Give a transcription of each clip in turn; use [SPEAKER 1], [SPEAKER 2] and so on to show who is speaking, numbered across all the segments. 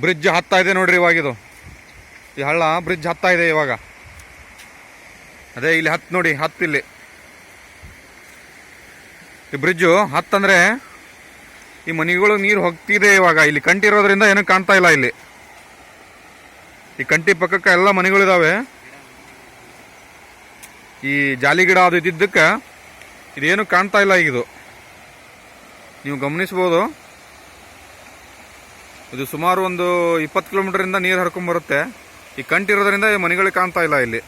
[SPEAKER 1] Bridge ಹತ್ತಾ ಇದೆ ನೋಡ್ರಿ ಇವಾಗಿದು. ಈ ಹಳ್ಳ ಬ್ರಿಡ್ಜ್ ಹತ್ತಾ ಇದೆ ಇವಾಗ. ಅದೇ ಇಲ್ಲಿ ಹತ್ತು ನೋಡಿ, ಇಲ್ಲಿ ಈ ಬ್ರಿಡ್ಜು ಹತ್ತಂದ್ರೆ ಈ ಮನೆಗಳು ನೀರು ಹೋಗ್ತಿದೆ ಇವಾಗ. ಇಲ್ಲಿ ಕಂಟಿ ಇರೋದ್ರಿಂದ ಏನೂ ಕಾಣ್ತಾ ಇಲ್ಲ. ಇಲ್ಲಿ ಈ ಕಂಟಿ ಪಕ್ಕಕ್ಕೆ ಎಲ್ಲ ಮನೆಗಳಿದಾವೆ. ಈ ಜಾಲಿ ಗಿಡ ಅದು ಇದ್ದಿದ್ದಕ್ಕೆ ಇದೇನು ಕಾಣ್ತಾ ಇಲ್ಲ ಈಗಿದು. ನೀವು ಗಮನಿಸ್ಬೋದು. ಇದು ಸುಮಾರು ಒಂದು 20 ಕಿಲೋಮೀಟರಿಂದ ನೀರು ಹರ್ಕೊಂಡ್ಬರುತ್ತೆ. ಈ ಕಂಟಿರೋದ್ರಿಂದ ಮನೆಗಳಿಗೆ ಕಾಣ್ತಾ ಇಲ್ಲ ಇಲ್ಲಿ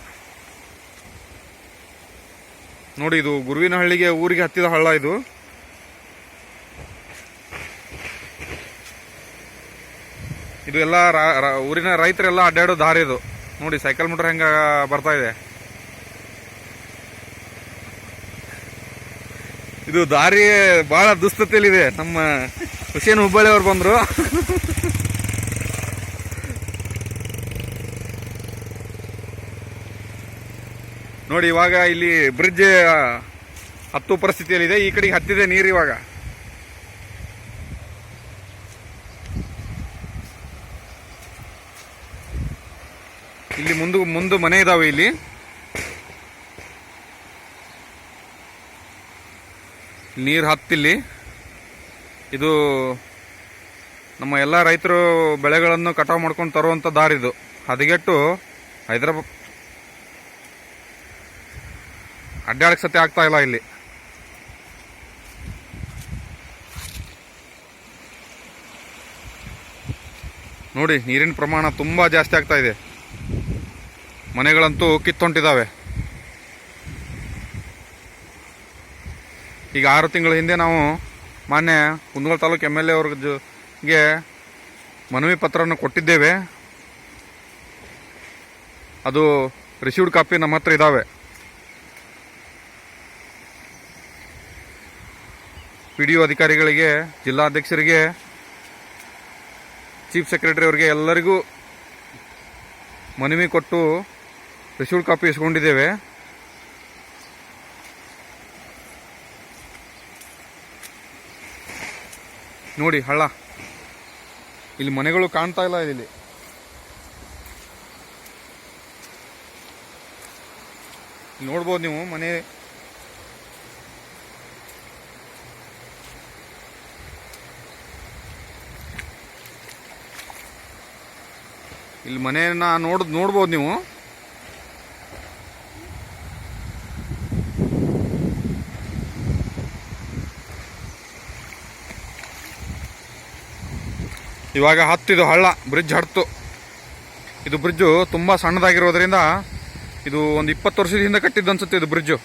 [SPEAKER 1] ನೋಡಿ. ಇದು ಗುರುವಿನಹಳ್ಳಿಗೆ ಊರಿಗೆ ಹತ್ತಿದ ಹಳ್ಳ ಇದು. ಇದು ಎಲ್ಲ ಊರಿನ ರೈತರೆಲ್ಲ ಅಡ್ಡಾಡೋ ದಾರಿ ಇದು ನೋಡಿ. ಸೈಕಲ್ ಮೋಟರ್ ಹೆಂಗ ಬರ್ತಾ ಇದೆ. ಇದು ದಾರಿ ಬಹಳ ದುಸ್ಥಿತಿಯಲ್ಲಿದೆ. ನಮ್ಮ ಹುಸೇನ್ ಹುಬ್ಬಳ್ಳಿ ಅವ್ರು ಬಂದ್ರು. ನೋಡಿ ಇವಾಗ ಇಲ್ಲಿ ಬ್ರಿಡ್ಜ್ ಹತ್ತು ಪರಿಸ್ಥಿತಿಯಲ್ಲಿದೆ. ಈ ಕಡೆಗೆ ಹತ್ತಿದೆ ನೀರು ಇವಾಗ. ಇಲ್ಲಿ ಮುಂದೆ ಮನೆ ಇದಾವೆ. ಇಲ್ಲಿ ನೀರು ಹತ್ತಿಲ್ಲಿ. ಇದು ನಮ್ಮ ಎಲ್ಲ ರೈತರು ಬೆಳೆಗಳನ್ನು ಕಟಾವು ಮಾಡ್ಕೊಂಡು ತರುವಂಥ ದಾರಿದು. ಹದಗೆಟ್ಟು ಹೈದರಾಬಾದ್ ಅಡ್ಡಾಡಕ್ಕೆ ಸತ್ಯ ಆಗ್ತಾ ಇಲ್ಲ ಇಲ್ಲಿ. ನೋಡಿ ನೀರಿನ ಪ್ರಮಾಣ ತುಂಬ ಜಾಸ್ತಿ ಆಗ್ತಾ ಇದೆ. ಮನೆಗಳಂತೂ ಕಿತ್ತೊಂಟಿದ್ದಾವೆ. ಈಗ 6 ತಿಂಗಳ ಹಿಂದೆ ನಾವು ಮಾನ್ಯ ಕುಂದಗೋಳ ತಾಲೂಕು MLA ಅವ್ರಿಗೆ ಮನವಿ ಪತ್ರವನ್ನು ಕೊಟ್ಟಿದ್ದೇವೆ. ಅದು ರಿಸೀವ್ಡ್ ಕಾಪಿ ನಮ್ಮ ಹತ್ರ ಇದ್ದಾವೆ. PDO ಅಧಿಕಾರಿಗಳಿಗೆ, ಜಿಲ್ಲಾಧ್ಯಕ್ಷರಿಗೆ, ಚೀಫ್ ಸೆಕ್ರೆಟರಿ ಅವರಿಗೆ ಎಲ್ಲರಿಗೂ ಮನವಿ ಕೊಟ್ಟು ರಿಸೀವ್ಡ್ ಕಾಪಿ ಇಸ್ಕೊಂಡಿದ್ದೇವೆ. ನೋಡಿ ಹಳ್ಳ. ಇಲ್ಲಿ ಮನೆಗಳು ಕಾಣ್ತಾ ಇಲ್ಲ. ಇಲ್ಲಿ ನೋಡ್ಬೋದು ನೀವು ಮನೆ. ಇಲ್ಲಿ ಮನೆಯನ್ನ ನೋಡ್ಬೋದು ನೀವು. ಇವಾಗ ಹತ್ತಿದು ಹಳ್ಳ ಬ್ರಿಡ್ಜ್ ಹಡ್ತು. ಇದು ಬ್ರಿಡ್ಜು ತುಂಬ ಸಣ್ಣದಾಗಿರೋದ್ರಿಂದ ಇದು ಒಂದು 20 ವರ್ಷದ ಹಿಂದೆ ಕಟ್ಟಿದ್ದು ಅನ್ಸುತ್ತೆ ಇದು ಬ್ರಿಡ್ಜು.